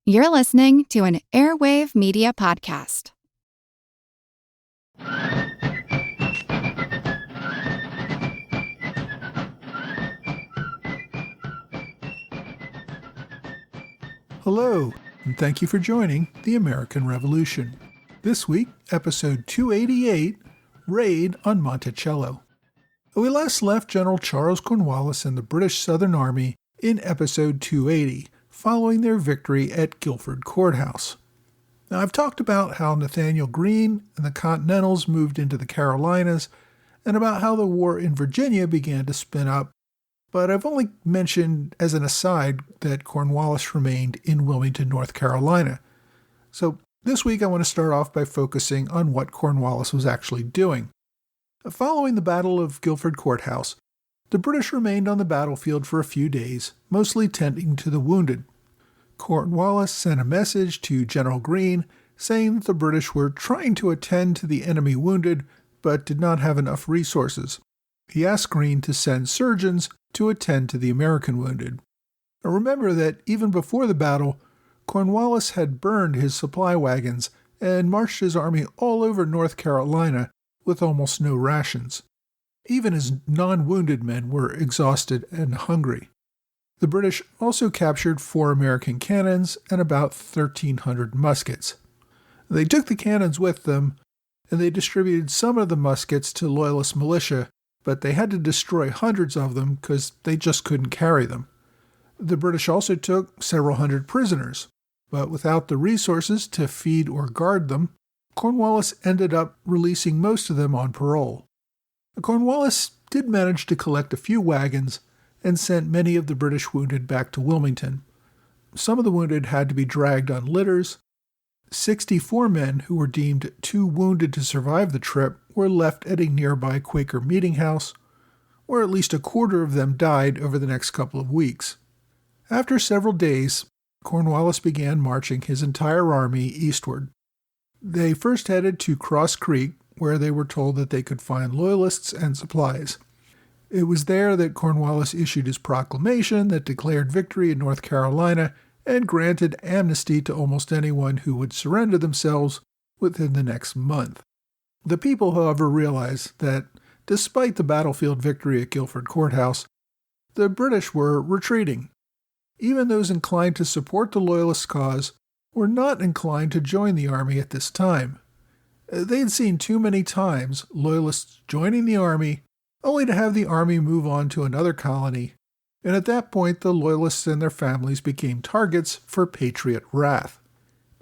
You're listening to an Airwave Media Podcast. Hello, and thank you for joining the American Revolution. This week, episode 288, Raid on Monticello. We last left General Charles Cornwallis and the British Southern Army in episode 280, following their victory at Guilford Courthouse. Now, I've talked about how Nathaniel Greene and the Continentals moved into the Carolinas, and about how the war in Virginia began to spin up, but I've only mentioned as an aside that Cornwallis remained in Wilmington, North Carolina. So this week I want to start off by focusing on what Cornwallis was actually doing. Following the Battle of Guilford Courthouse, the British remained on the battlefield for a few days, mostly tending to the wounded. Cornwallis sent a message to General Greene saying that the British were trying to attend to the enemy wounded, but did not have enough resources. He asked Greene to send surgeons to attend to the American wounded. Now remember that even before the battle, Cornwallis had burned his supply wagons and marched his army all over North Carolina with almost no rations. Even his non-wounded men were exhausted and hungry. The British also captured 4 American cannons and about 1,300 muskets. They took the cannons with them, and they distributed some of the muskets to Loyalist militia, but they had to destroy hundreds of them because they just couldn't carry them. The British also took several hundred prisoners, but without the resources to feed or guard them, Cornwallis ended up releasing most of them on parole. Cornwallis did manage to collect a few wagons and sent many of the British wounded back to Wilmington. Some of the wounded had to be dragged on litters. 64 men who were deemed too wounded to survive the trip were left at a nearby Quaker meeting house, where at least a quarter of them died over the next couple of weeks. After several days, Cornwallis began marching his entire army eastward. They first headed to Cross Creek, where they were told that they could find Loyalists and supplies. It was there that Cornwallis issued his proclamation that declared victory in North Carolina and granted amnesty to almost anyone who would surrender themselves within the next month. The people, however, realized that despite the battlefield victory at Guilford Courthouse, the British were retreating. Even those inclined to support the Loyalist cause were not inclined to join the army at this time. They had seen too many times Loyalists joining the army only to have the army move on to another colony, and at that point the Loyalists and their families became targets for Patriot wrath.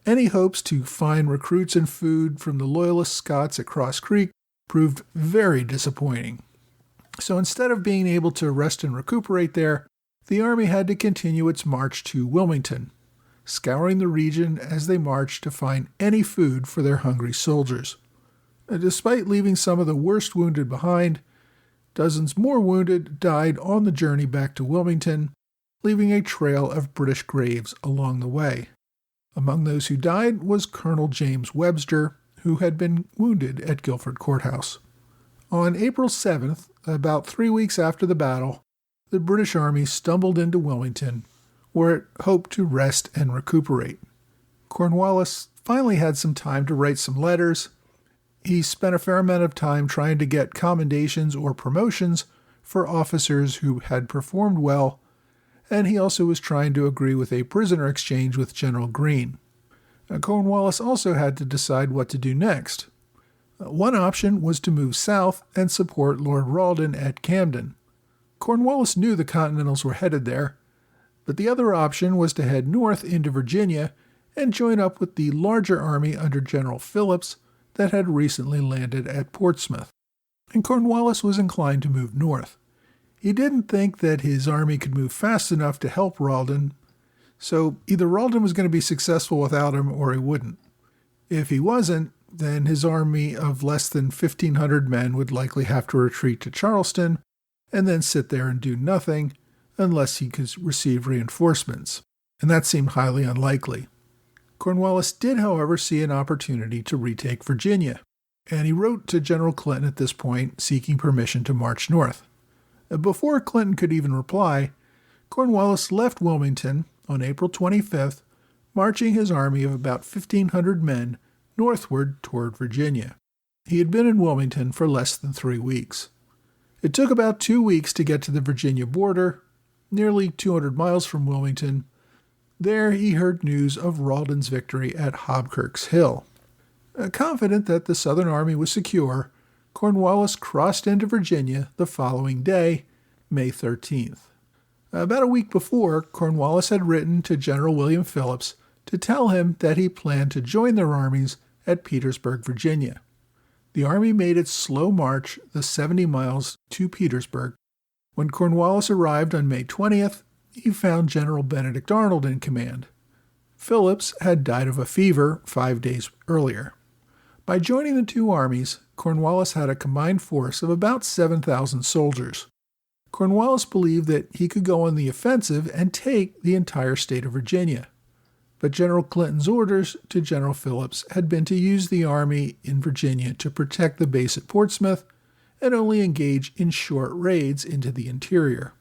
Any hopes to find recruits and food from the Loyalist Scots at Cross Creek proved very disappointing. So instead of being able to rest and recuperate there, the army had to continue its march to Wilmington, scouring the region as they marched to find any food for their hungry soldiers. Despite leaving some of the worst wounded behind, dozens more wounded died on the journey back to Wilmington, leaving a trail of British graves along the way. Among those who died was Colonel James Webster, who had been wounded at Guilford Courthouse. On April 7th, about 3 weeks after the battle, the British Army stumbled into Wilmington, where it hoped to rest and recuperate. Cornwallis finally had some time to write some letters. He spent a fair amount of time trying to get commendations or promotions for officers who had performed well, and he also was trying to agree with a prisoner exchange with General Greene. Cornwallis also had to decide what to do next. One option was to move south and support Lord Rawdon at Camden. Cornwallis knew the Continentals were headed there, but the other option was to head north into Virginia and join up with the larger army under General Phillips that had recently landed at Portsmouth. And Cornwallis was inclined to move north. He didn't think that his army could move fast enough to help Rawdon, so either Rawdon was going to be successful without him or he wouldn't. If he wasn't, then his army of less than 1,500 men would likely have to retreat to Charleston and then sit there and do nothing unless he could receive reinforcements, and that seemed highly unlikely. Cornwallis did, however, see an opportunity to retake Virginia, and he wrote to General Clinton at this point seeking permission to march north. Before Clinton could even reply, Cornwallis left Wilmington on April 25th marching his army of about 1,500 men northward toward Virginia. He had been in Wilmington for less than 3 weeks. It took about 2 weeks to get to the Virginia border, nearly 200 miles from Wilmington. There he heard news of Rawdon's victory at Hobkirk's Hill. Confident that the Southern Army was secure, Cornwallis crossed into Virginia the following day, May 13th. About a week before, Cornwallis had written to General William Phillips to tell him that he planned to join their armies at Petersburg, Virginia. The army made its slow march the 70 miles to Petersburg. When Cornwallis arrived on May 20th, he found General Benedict Arnold in command. Phillips had died of a fever 5 days earlier. By joining the two armies, Cornwallis had a combined force of about 7,000 soldiers. Cornwallis believed that he could go on the offensive and take the entire state of Virginia. But General Clinton's orders to General Phillips had been to use the army in Virginia to protect the base at Portsmouth and only engage in short raids into the interior.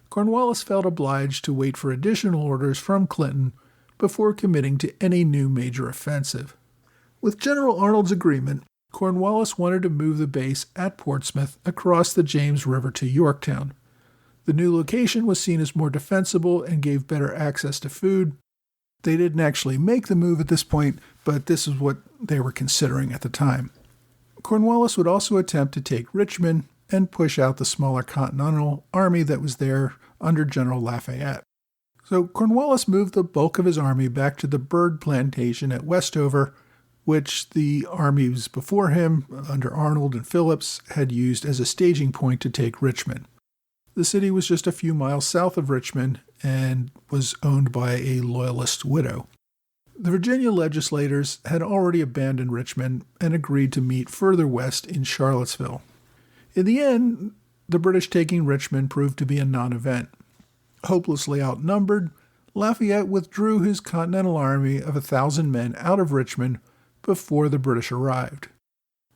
Cornwallis felt obliged to wait for additional orders from Clinton before committing to any new major offensive. With General Arnold's agreement, Cornwallis wanted to move the base at Portsmouth across the James River to Yorktown. The new location was seen as more defensible and gave better access to food. They didn't actually make the move at this point, but this is what they were considering at the time. Cornwallis would also attempt to take Richmond and push out the smaller Continental army that was there under General Lafayette. So Cornwallis moved the bulk of his army back to the Bird Plantation at Westover, which the armies before him, under Arnold and Phillips, had used as a staging point to take Richmond. The city was just a few miles south of Richmond and was owned by a Loyalist widow. The Virginia legislators had already abandoned Richmond and agreed to meet further west in Charlottesville. In the end, the British taking Richmond proved to be a non-event. Hopelessly outnumbered, Lafayette withdrew his Continental Army of 1,000 men out of Richmond before the British arrived.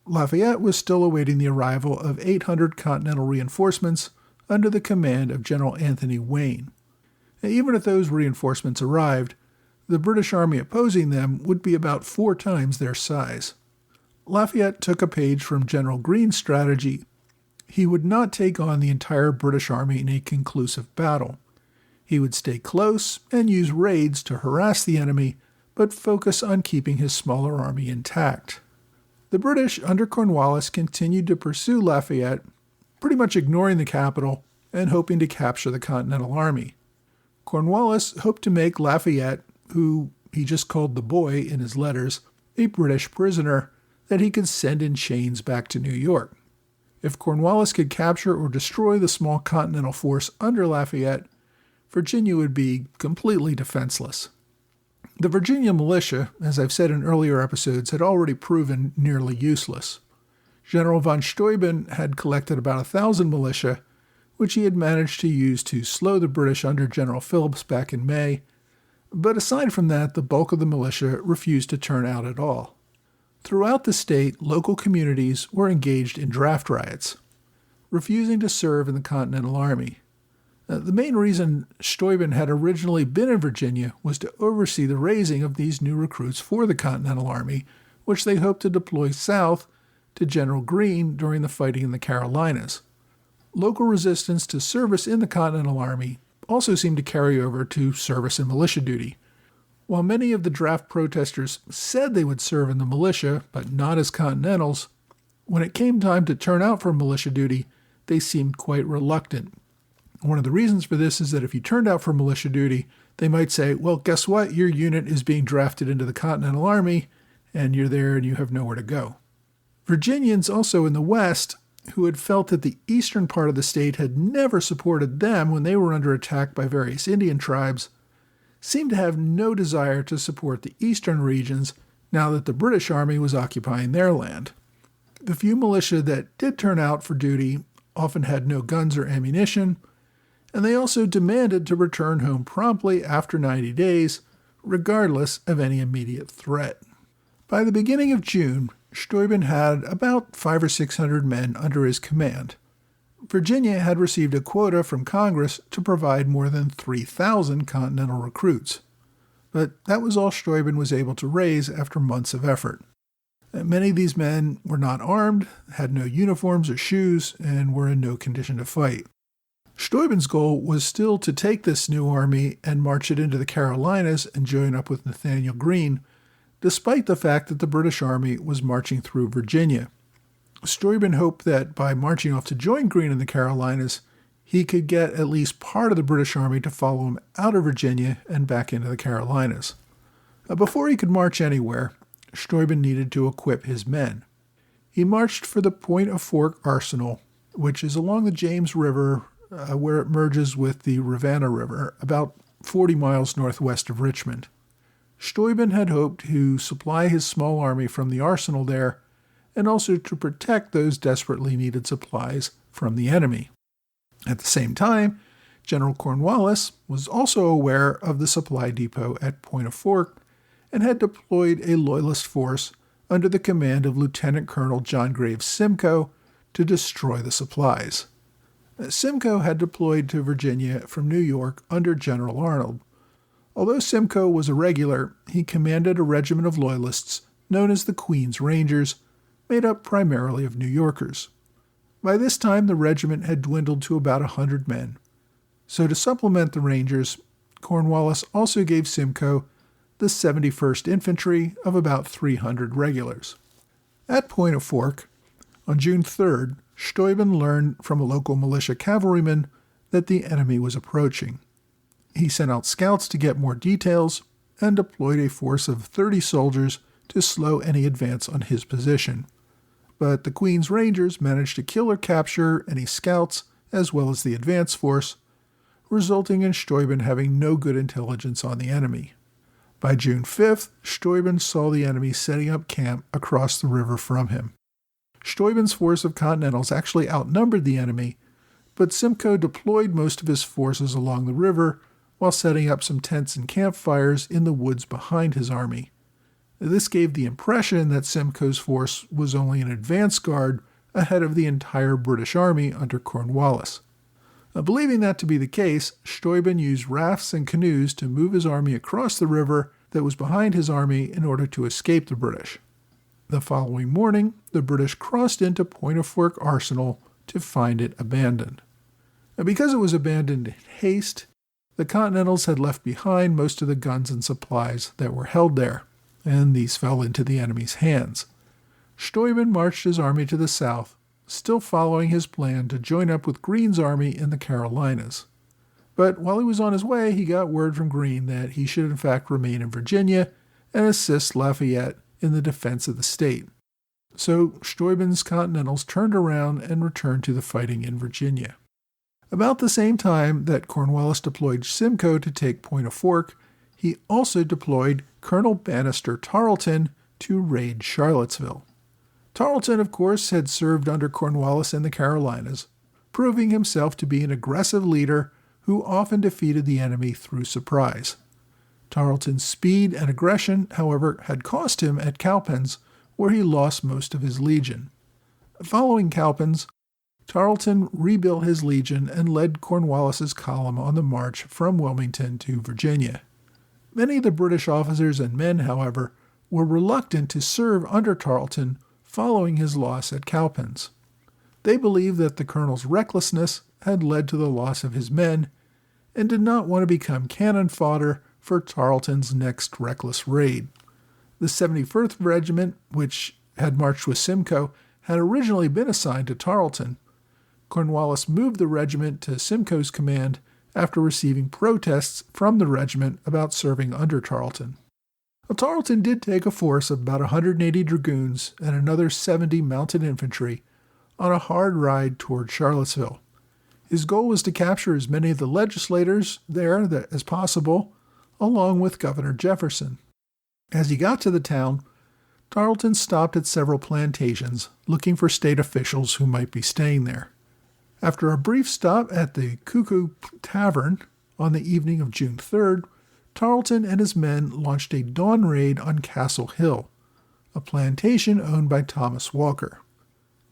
Lafayette was still awaiting the arrival of 800 Continental reinforcements under the command of General Anthony Wayne. Even if those reinforcements arrived, the British army opposing them would be about 4 times their size. Lafayette took a page from General Greene's strategy. He would not take on the entire British army in a conclusive battle. He would stay close and use raids to harass the enemy, but focus on keeping his smaller army intact. The British, under Cornwallis, continued to pursue Lafayette, pretty much ignoring the capital and hoping to capture the Continental Army. Cornwallis hoped to make Lafayette, who he just called the boy in his letters, a British prisoner that he could send in chains back to New York. If Cornwallis could capture or destroy the small Continental force under Lafayette, Virginia would be completely defenseless. The Virginia militia, as I've said in earlier episodes, had already proven nearly useless. General von Steuben had collected about 1,000 militia, which he had managed to use to slow the British under General Phillips back in May, but aside from that, the bulk of the militia refused to turn out at all. Throughout the state, local communities were engaged in draft riots, refusing to serve in the Continental Army. The main reason Steuben had originally been in Virginia was to oversee the raising of these new recruits for the Continental Army, which they hoped to deploy south to General Greene during the fighting in the Carolinas. Local resistance to service in the Continental Army also seemed to carry over to service in militia duty. While many of the draft protesters said they would serve in the militia, but not as Continentals, when it came time to turn out for militia duty, they seemed quite reluctant. One of the reasons for this is that if you turned out for militia duty, they might say, well, guess what? Your unit is being drafted into the Continental Army, and you're there and you have nowhere to go. Virginians also in the West, who had felt that the eastern part of the state had never supported them when they were under attack by various Indian tribes, seemed to have no desire to support the eastern regions now that the British Army was occupying their land. The few militia that did turn out for duty often had no guns or ammunition, and they also demanded to return home promptly after 90 days, regardless of any immediate threat. By the beginning of June, Steuben had about 500 or 600 men under his command. Virginia had received a quota from Congress to provide more than 3,000 Continental recruits. but that was all Steuben was able to raise after months of effort. Many of these men were not armed, had no uniforms or shoes, and were in no condition to fight. Steuben's goal was still to take this new army and march it into the Carolinas and join up with Nathaniel Greene, despite the fact that the British Army was marching through Virginia. Steuben hoped that by marching off to join Greene in the Carolinas, he could get at least part of the British Army to follow him out of Virginia and back into the Carolinas. Before he could march anywhere, Steuben needed to equip his men. He marched for the Point of Fork Arsenal, which is along the James River where it merges with the Rivanna River, about 40 miles northwest of Richmond. Steuben had hoped to supply his small army from the arsenal there and also to protect those desperately needed supplies from the enemy. At the same time, General Cornwallis was also aware of the supply depot at Point of Fork and had deployed a Loyalist force under the command of Lieutenant Colonel John Graves Simcoe to destroy the supplies. Simcoe had deployed to Virginia from New York under General Arnold. Although Simcoe was a regular, he commanded a regiment of Loyalists known as the Queen's Rangers, made up primarily of New Yorkers. By this time, the regiment had dwindled to about 100 men. So to supplement the Rangers, Cornwallis also gave Simcoe the 71st Infantry of about 300 regulars. At Point of Fork, on June 3rd, Steuben learned from a local militia cavalryman that the enemy was approaching. He sent out scouts to get more details and deployed a force of 30 soldiers to slow any advance on his position. But the Queen's Rangers managed to kill or capture any scouts as well as the advance force, resulting in Steuben having no good intelligence on the enemy. By June 5th, Steuben saw the enemy setting up camp across the river from him. Steuben's force of Continentals actually outnumbered the enemy, but Simcoe deployed most of his forces along the river while setting up some tents and campfires in the woods behind his army. This gave the impression that Simcoe's force was only an advance guard ahead of the entire British Army under Cornwallis. Believing that to be the case, Steuben used rafts and canoes to move his army across the river that was behind his army in order to escape the British. The following morning, the British crossed into Point of Fork Arsenal to find it abandoned. Because it was abandoned in haste, the Continentals had left behind most of the guns and supplies that were held there, and these fell into the enemy's hands. Steuben marched his army to the south, still following his plan to join up with Greene's army in the Carolinas. But while he was on his way, he got word from Greene that he should in fact remain in Virginia and assist Lafayette in the defense of the state. So Steuben's Continentals turned around and returned to the fighting in Virginia. About the same time that Cornwallis deployed Simcoe to take Point of Fork, he also deployed Colonel Bannister Tarleton to raid Charlottesville. Tarleton, of course, had served under Cornwallis in the Carolinas, proving himself to be an aggressive leader who often defeated the enemy through surprise. Tarleton's speed and aggression, however, had cost him at Cowpens, where he lost most of his legion. Following Cowpens, Tarleton rebuilt his legion and led Cornwallis's column on the march from Wilmington to Virginia. Many of the British officers and men, however, were reluctant to serve under Tarleton following his loss at Cowpens. They believed that the colonel's recklessness had led to the loss of his men and did not want to become cannon fodder for Tarleton's next reckless raid. The 71st Regiment, which had marched with Simcoe, had originally been assigned to Tarleton. Cornwallis moved the regiment to Simcoe's command after receiving protests from the regiment about serving under Tarleton. Tarleton did take a force of about 180 dragoons and another 70 mounted infantry on a hard ride toward Charlottesville. His goal was to capture as many of the legislators there as possible, along with Governor Jefferson. As he got to the town, Tarleton stopped at several plantations, looking for state officials who might be staying there. After a brief stop at the Cuckoo Tavern on the evening of June 3rd, Tarleton and his men launched a dawn raid on Castle Hill, a plantation owned by Thomas Walker.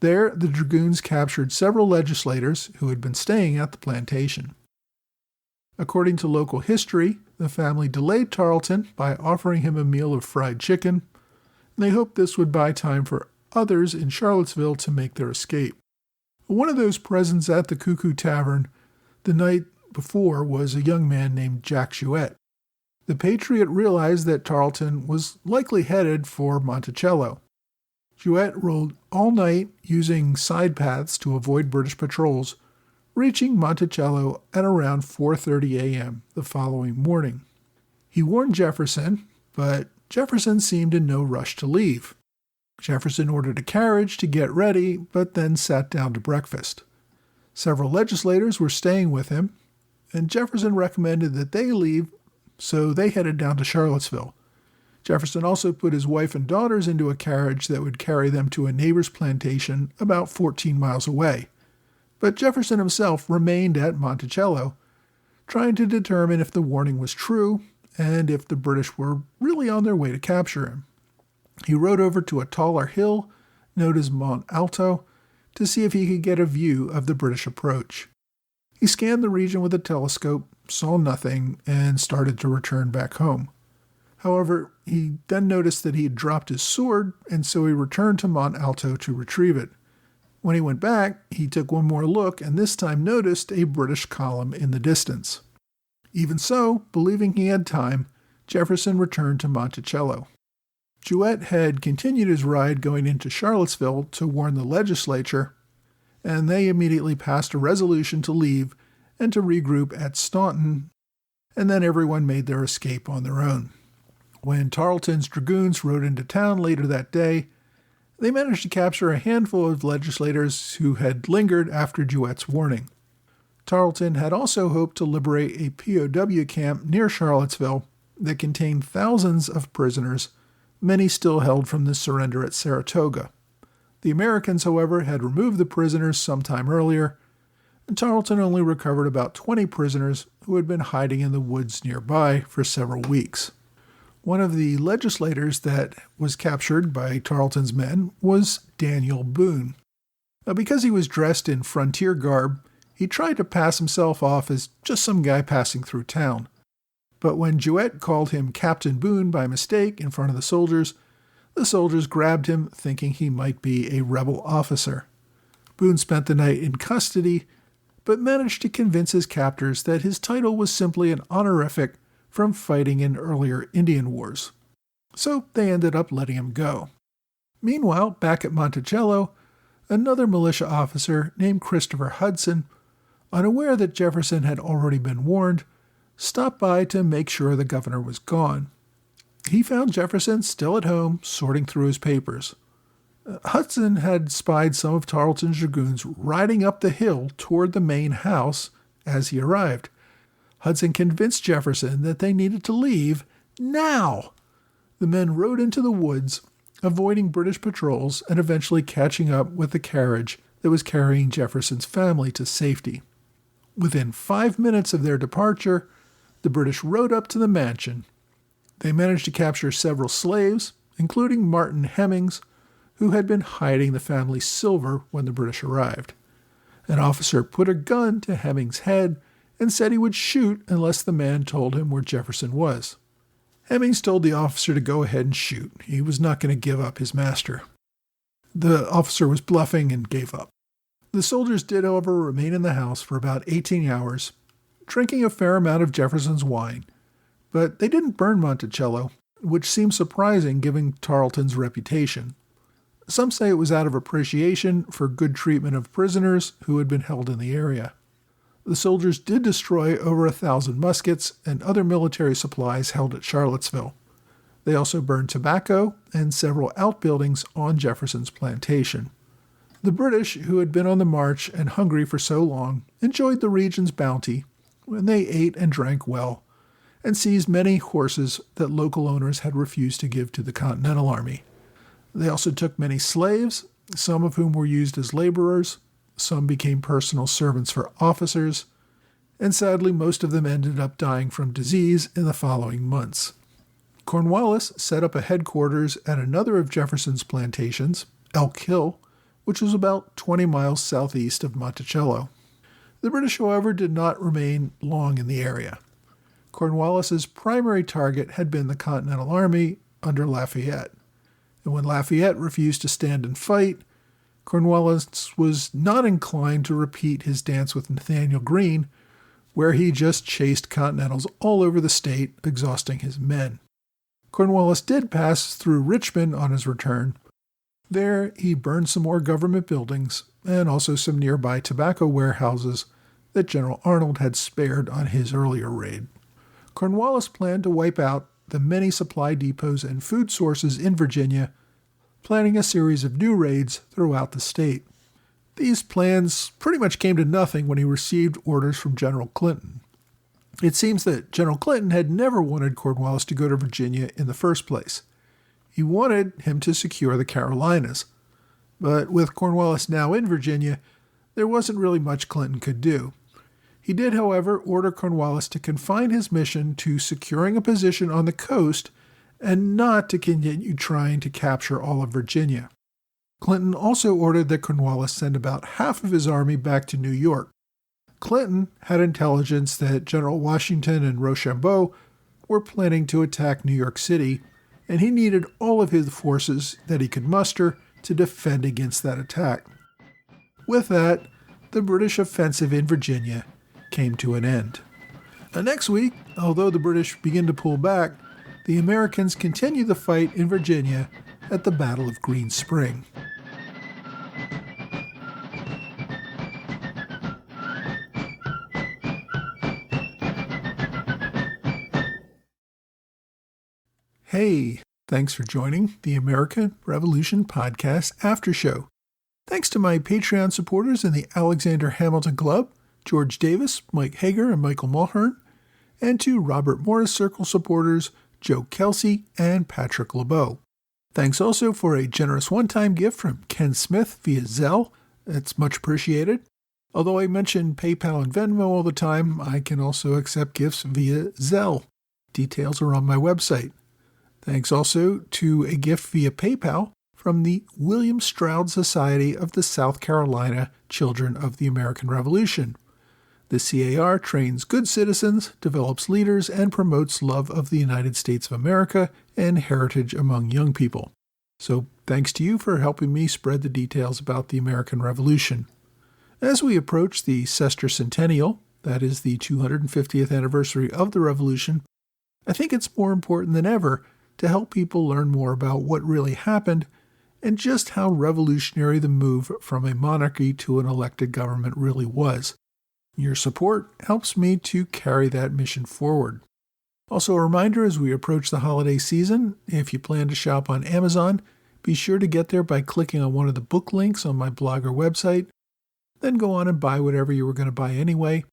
There, the dragoons captured several legislators who had been staying at the plantation. According to local history, the family delayed Tarleton by offering him a meal of fried chicken, and they hoped this would buy time for others in Charlottesville to make their escape. One of those present at the Cuckoo Tavern the night before was a young man named Jack Jouett. The Patriot realized that Tarleton was likely headed for Monticello. Jouett rode all night using side paths to avoid British patrols, reaching Monticello at around 4:30 a.m. the following morning. He warned Jefferson, but Jefferson seemed in no rush to leave. Jefferson ordered a carriage to get ready, but then sat down to breakfast. Several legislators were staying with him, and Jefferson recommended that they leave, so they headed down to Charlottesville. Jefferson also put his wife and daughters into a carriage that would carry them to a neighbor's plantation about 14 miles away. But Jefferson himself remained at Monticello, trying to determine if the warning was true and if the British were really on their way to capture him. He rode over to a taller hill, known as Mont Alto, to see if he could get a view of the British approach. He scanned the region with a telescope, saw nothing, and started to return back home. However, he then noticed that he had dropped his sword, and so he returned to Mont Alto to retrieve it. When he went back, he took one more look and this time noticed a British column in the distance. Even so, believing he had time, Jefferson returned to Monticello. Jouett had continued his ride going into Charlottesville to warn the legislature, and they immediately passed a resolution to leave and to regroup at Staunton, and then everyone made their escape on their own. When Tarleton's dragoons rode into town later that day, they managed to capture a handful of legislators who had lingered after Jouett's warning. Tarleton had also hoped to liberate a POW camp near Charlottesville that contained thousands of prisoners, many still held from the surrender at Saratoga. The Americans, however, had removed the prisoners sometime earlier, and Tarleton only recovered about 20 prisoners who had been hiding in the woods nearby for several weeks. One of the legislators that was captured by Tarleton's men was Daniel Boone. Now, because he was dressed in frontier garb, he tried to pass himself off as just some guy passing through town. But when Jouett called him Captain Boone by mistake in front of the soldiers grabbed him, thinking he might be a rebel officer. Boone spent the night in custody, but managed to convince his captors that his title was simply an honorific from fighting in earlier Indian wars. So they ended up letting him go. Meanwhile, back at Monticello, another militia officer named Christopher Hudson, unaware that Jefferson had already been warned, stopped by to make sure the governor was gone. He found Jefferson still at home, sorting through his papers. Hudson had spied some of Tarleton's dragoons riding up the hill toward the main house as he arrived. Hudson convinced Jefferson that they needed to leave now. The men rode into the woods, avoiding British patrols and eventually catching up with the carriage that was carrying Jefferson's family to safety. Within 5 minutes of their departure, the British rode up to the mansion. They managed to capture several slaves, including Martin Hemmings, who had been hiding the family's silver when the British arrived. An officer put a gun to Hemmings' head and said he would shoot unless the man told him where Jefferson was. Hemmings told the officer to go ahead and shoot. He was not going to give up his master. The officer was bluffing and gave up. The soldiers did, however, remain in the house for about 18 hours, drinking a fair amount of Jefferson's wine, but they didn't burn Monticello, which seems surprising given Tarleton's reputation. Some say it was out of appreciation for good treatment of prisoners who had been held in the area. The soldiers did destroy over 1,000 muskets and other military supplies held at Charlottesville. They also burned tobacco and several outbuildings on Jefferson's plantation. The British, who had been on the march and hungry for so long, enjoyed the region's bounty, and they ate and drank well, and seized many horses that local owners had refused to give to the Continental Army. They also took many slaves, some of whom were used as laborers, some became personal servants for officers, and sadly most of them ended up dying from disease in the following months. Cornwallis set up a headquarters at another of Jefferson's plantations, Elk Hill, which was about 20 miles southeast of Monticello. The British, however, did not remain long in the area. Cornwallis's primary target had been the Continental Army under Lafayette. And when Lafayette refused to stand and fight, Cornwallis was not inclined to repeat his dance with Nathaniel Greene, where he just chased Continentals all over the state, exhausting his men. Cornwallis did pass through Richmond on his return. There, he burned some more government buildings and also some nearby tobacco warehouses that General Arnold had spared on his earlier raid. Cornwallis planned to wipe out the many supply depots and food sources in Virginia, planning a series of new raids throughout the state. These plans pretty much came to nothing when he received orders from General Clinton. It seems that General Clinton had never wanted Cornwallis to go to Virginia in the first place. He wanted him to secure the Carolinas. But with Cornwallis now in Virginia, there wasn't really much Clinton could do. He did, however, order Cornwallis to confine his mission to securing a position on the coast and not to continue trying to capture all of Virginia. Clinton also ordered that Cornwallis send about half of his army back to New York. Clinton had intelligence that General Washington and Rochambeau were planning to attack New York City, and he needed all of his forces that he could muster to defend against that attack. With that, the British offensive in Virginia came to an end. Next week, although the British begin to pull back, the Americans continue the fight in Virginia at the Battle of Green Spring. Hey, thanks for joining the American Revolution Podcast After Show. Thanks to my Patreon supporters in the Alexander Hamilton Club, George Davis, Mike Hager, and Michael Mulhern, and to Robert Morris Circle supporters, Joe Kelsey and Patrick LeBeau. Thanks also for a generous one-time gift from Ken Smith via Zelle. It's much appreciated. Although I mention PayPal and Venmo all the time, I can also accept gifts via Zelle. Details are on my website. Thanks also to a gift via PayPal from the William Stroud Society of the South Carolina Children of the American Revolution. The CAR trains good citizens, develops leaders, and promotes love of the United States of America and heritage among young people. So thanks to you for helping me spread the details about the American Revolution. As we approach the sesquicentennial, that is the 250th anniversary of the Revolution, I think it's more important than ever to help people learn more about what really happened and just how revolutionary the move from a monarchy to an elected government really was. Your support helps me to carry that mission forward. Also, a reminder as we approach the holiday season, if you plan to shop on Amazon, be sure to get there by clicking on one of the book links on my blog or website, then go on and buy whatever you were going to buy anyway.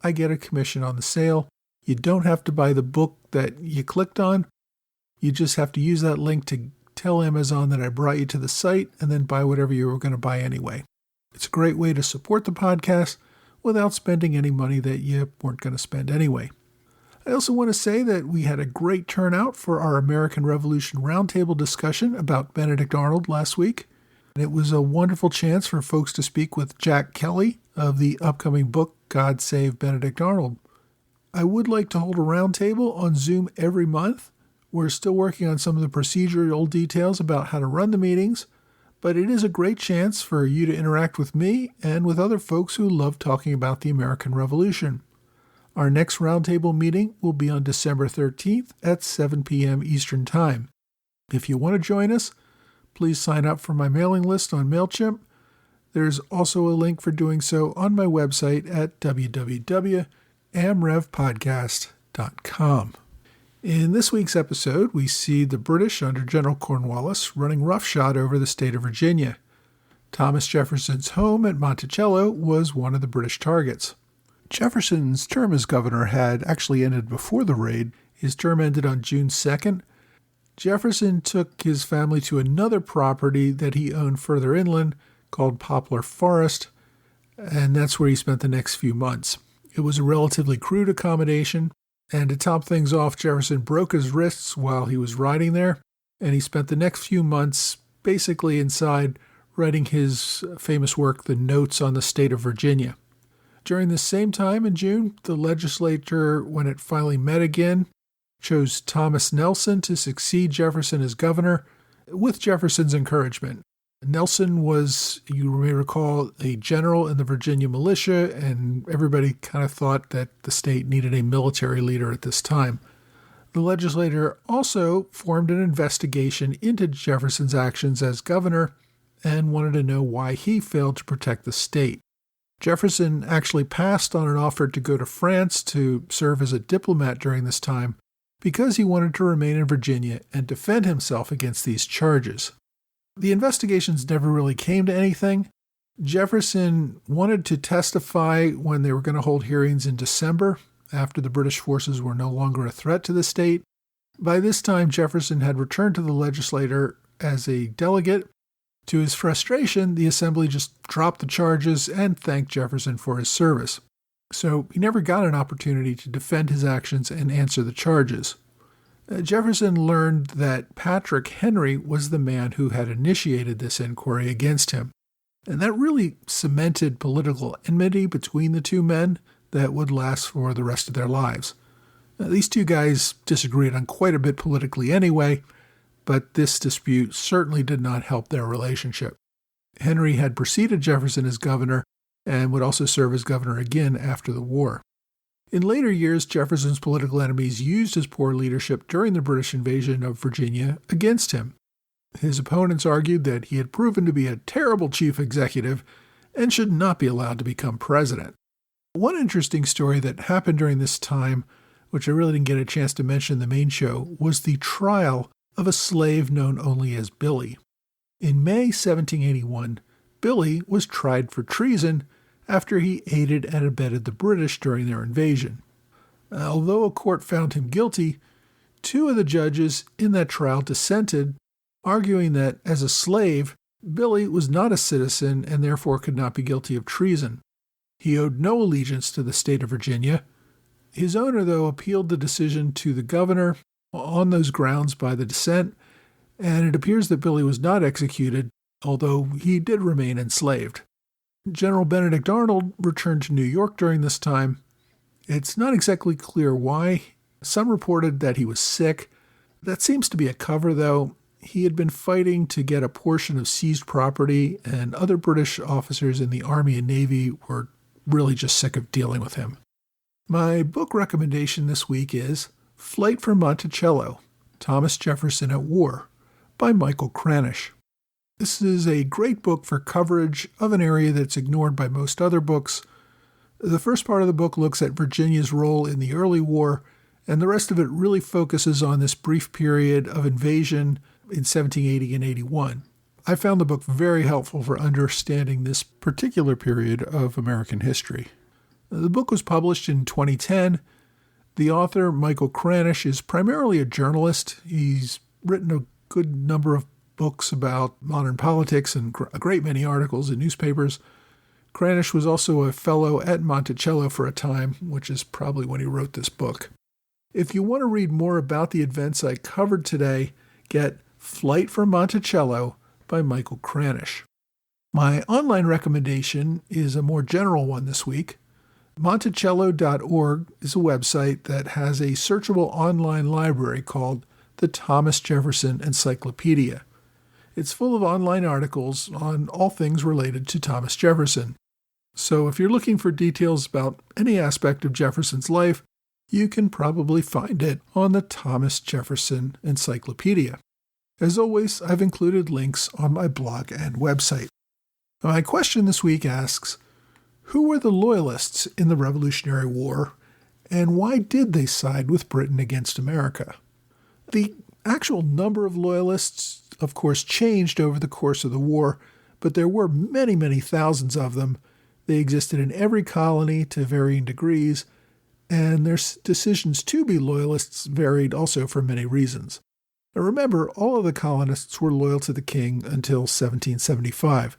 I get a commission on the sale. You don't have to buy the book that you clicked on. You just have to use that link to tell Amazon that I brought you to the site and then buy whatever you were going to buy anyway. It's a great way to support the podcast without spending any money that you weren't going to spend anyway. I also want to say that we had a great turnout for our American Revolution Roundtable discussion about Benedict Arnold last week. And it was a wonderful chance for folks to speak with Jack Kelly of the upcoming book, God Save Benedict Arnold. I would like to hold a roundtable on Zoom every month. We're still working on some of the procedural details about how to run the meetings, but it is a great chance for you to interact with me and with other folks who love talking about the American Revolution. Our next roundtable meeting will be on December 13th at 7 p.m. Eastern Time. If you want to join us, please sign up for my mailing list on MailChimp. There's also a link for doing so on my website at www.amrevpodcast.com. In this week's episode, we see the British under General Cornwallis running roughshod over the state of Virginia. Thomas Jefferson's home at Monticello was one of the British targets. Jefferson's term as governor had actually ended before the raid. His term ended on June 2nd. Jefferson took his family to another property that he owned further inland called Poplar Forest, and that's where he spent the next few months. It was a relatively crude accommodation. And to top things off, Jefferson broke his wrists while he was riding there, and he spent the next few months basically inside writing his famous work, The Notes on the State of Virginia. During the same time in June, the legislature, when it finally met again, chose Thomas Nelson to succeed Jefferson as governor, with Jefferson's encouragement. Nelson was, you may recall, a general in the Virginia militia, and everybody kind of thought that the state needed a military leader at this time. The legislature also formed an investigation into Jefferson's actions as governor and wanted to know why he failed to protect the state. Jefferson actually passed on an offer to go to France to serve as a diplomat during this time because he wanted to remain in Virginia and defend himself against these charges. The investigations never really came to anything. Jefferson wanted to testify when they were going to hold hearings in December, after the British forces were no longer a threat to the state. By this time, Jefferson had returned to the legislature as a delegate. To his frustration, the assembly just dropped the charges and thanked Jefferson for his service. So he never got an opportunity to defend his actions and answer the charges. Jefferson learned that Patrick Henry was the man who had initiated this inquiry against him. And that really cemented political enmity between the two men that would last for the rest of their lives. These two guys disagreed on quite a bit politically anyway, but this dispute certainly did not help their relationship. Henry had preceded Jefferson as governor and would also serve as governor again after the war. In later years, Jefferson's political enemies used his poor leadership during the British invasion of Virginia against him. His opponents argued that he had proven to be a terrible chief executive and should not be allowed to become president. One interesting story that happened during this time, which I really didn't get a chance to mention in the main show, was the trial of a slave known only as Billy. In May 1781, Billy was tried for treason after he aided and abetted the British during their invasion. Although a court found him guilty, two of the judges in that trial dissented, arguing that as a slave, Billy was not a citizen and therefore could not be guilty of treason. He owed no allegiance to the state of Virginia. His owner, though, appealed the decision to the governor on those grounds by the dissent, and it appears that Billy was not executed, although he did remain enslaved. General Benedict Arnold returned to New York during this time. It's not exactly clear why. Some reported that he was sick. That seems to be a cover, though. He had been fighting to get a portion of seized property, and other British officers in the Army and Navy were really just sick of dealing with him. My book recommendation this week is Flight from Monticello, Thomas Jefferson at War, by Michael Cranish. This is a great book for coverage of an area that's ignored by most other books. The first part of the book looks at Virginia's role in the early war, and the rest of it really focuses on this brief period of invasion in 1780 and 81. I found the book very helpful for understanding this particular period of American history. The book was published in 2010. The author, Michael Cranish, is primarily a journalist. He's written a good number of books about modern politics and a great many articles in newspapers. Cranish was also a fellow at Monticello for a time, which is probably when he wrote this book. If you want to read more about the events I covered today, get Flight from Monticello by Michael Cranish. My online recommendation is a more general one this week. Monticello.org is a website that has a searchable online library called the Thomas Jefferson Encyclopedia. It's full of online articles on all things related to Thomas Jefferson. So if you're looking for details about any aspect of Jefferson's life, you can probably find it on the Thomas Jefferson Encyclopedia. As always, I've included links on my blog and website. My question this week asks, who were the Loyalists in the Revolutionary War, and why did they side with Britain against America? The actual number of Loyalists, of course, changed over the course of the war, but there were many, many thousands of them. They existed in every colony to varying degrees, and their decisions to be Loyalists varied also for many reasons. Now remember, all of the colonists were loyal to the king until 1775.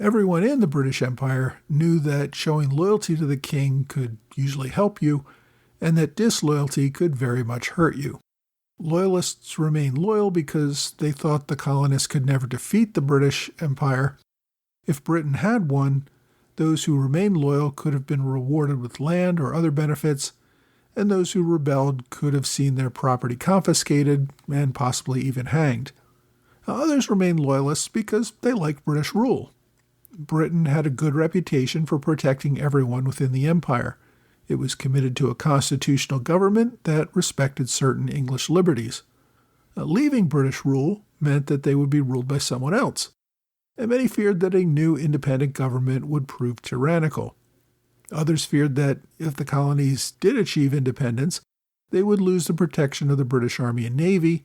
Everyone in the British Empire knew that showing loyalty to the king could usually help you, and that disloyalty could very much hurt you. Loyalists remained loyal because they thought the colonists could never defeat the British Empire. If Britain had won, Those who remained loyal could have been rewarded with land or other benefits, and those who rebelled could have seen their property confiscated and possibly even hanged. Others remained loyalists because they liked British rule. Britain had a good reputation for protecting everyone within the empire. It was committed to a constitutional government that respected certain English liberties. Leaving British rule meant that they would be ruled by someone else, and many feared that a new independent government would prove tyrannical. Others feared that if the colonies did achieve independence, they would lose the protection of the British Army and Navy,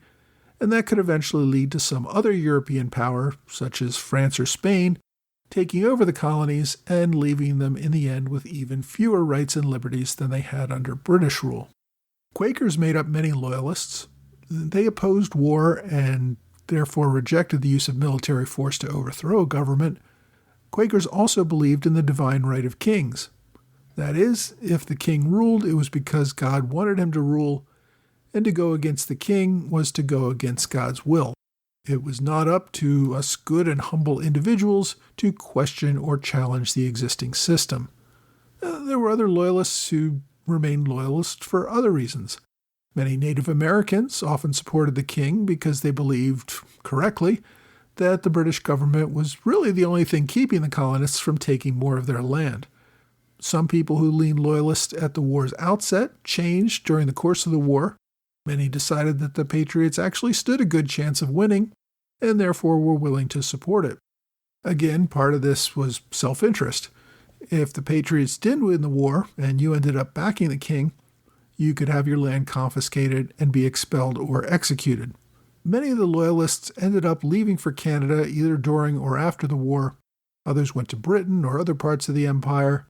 and that could eventually lead to some other European power, such as France or Spain, taking over the colonies and leaving them in the end with even fewer rights and liberties than they had under British rule. Quakers made up many loyalists. They opposed war and therefore rejected the use of military force to overthrow a government. Quakers also believed in the divine right of kings. That is, if the king ruled, it was because God wanted him to rule, and to go against the king was to go against God's will. It was not up to us good and humble individuals to question or challenge the existing system. There were other loyalists who remained loyalists for other reasons. Many Native Americans often supported the king because they believed, correctly, that the British government was really the only thing keeping the colonists from taking more of their land. Some people who leaned loyalist at the war's outset changed during the course of the war. Many decided that the Patriots actually stood a good chance of winning, and therefore were willing to support it. Again, part of this was self-interest. If the Patriots did win the war, and you ended up backing the king, you could have your land confiscated and be expelled or executed. Many of the loyalists ended up leaving for Canada either during or after the war. Others went to Britain or other parts of the empire.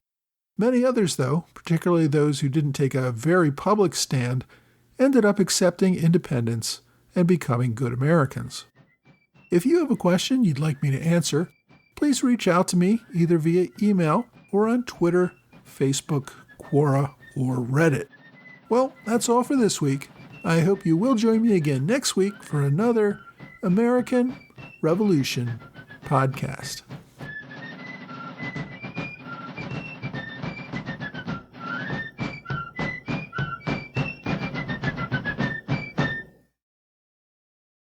Many others, though, particularly those who didn't take a very public stand, ended up accepting independence and becoming good Americans. If you have a question you'd like me to answer, please reach out to me either via email or on Twitter, Facebook, Quora, or Reddit. Well, that's all for this week. I hope you will join me again next week for another American Revolution podcast.